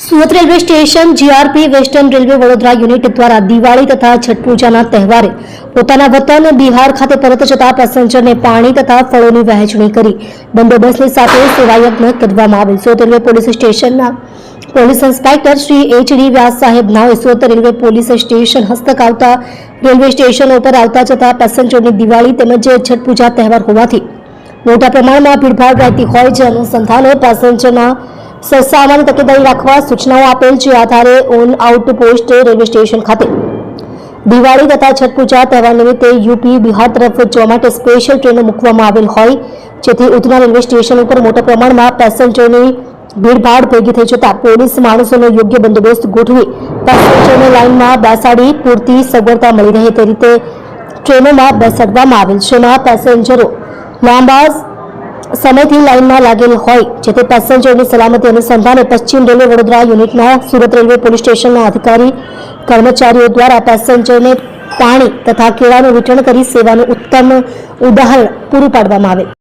Surat railway station GRP western railway Vadodara unit દ્વારા દિવાળી તથા છઠ પૂજાના તહેવારે પોતાના વતન બિહાર ખાતે પરત જતા પેસેન્જરને પાણી તથા ફળોની વહેંચણી કરી બંદોબસ્તની સાથે સેવાયજ્ઞ કરવામાં આવેલ. સુરત રેલવે પોલીસ સ્ટેશનના પોલીસ ઇન્સ્પેક્ટર શ્રી એચ.ડી. વ્યાસ સાહેબ નાઓએ સુરત રેલવે પોલીસ સ્ટેશન હસ્તક આવતા રેલવે સ્ટેશનો પર આવતા જતા પેસેન્જરની દિવાળી તેમજ છઠ પૂજા તહેવાર હોવાથી મોટા પ્રમાણમાં ભીડભાડ રહેતી હોય જે અનુસંધાને પેસેન્જરના સામાન્ય તકેદારી રાખવા સૂચનાઓ આપેલ. જે આધારે on out post railway station ખાતે દિવાળી તથા છઠ પૂજા તહેવાર નિમિત્તે યુપી બિહાર તરફ જવા માટે સ્પેશિયલ ટ્રેનો મૂકવામાં આવેલ હોય જેથી ઉધના રેલવે સ્ટેશન ઉપર મોટા પ્રમાણમાં પેસેન્જરની ભીડભાડ ભેગી થઈ જતા પોલીસ માણસોનો યોગ્ય બંદોબસ્ત ગોઠવી પેસેન્જરને લાઇનમાં બેસાડી પૂરતી સગવડતા મળી રહે તે રીતે ટ્રેનોમાં બેસાડવામાં આવેલ. જેમાં પેસેન્જરો લાંબા સમયથી લાઇનમાં લાગેલ હોય જેથી પેસેન્જરની સલામતી અનુસંધાને પશ્ચિમ રેલવે વડોદરા યુનિટના સુરત રેલવે પોલીસ સ્ટેશનના અધિકારી કર્મચારીઓ દ્વારા પેસેન્જરને પાણી તથા કેળાનું વિતરણ કરી સેવાનું ઉત્તમ ઉદાહરણ પૂરું પાડવામાં આવે.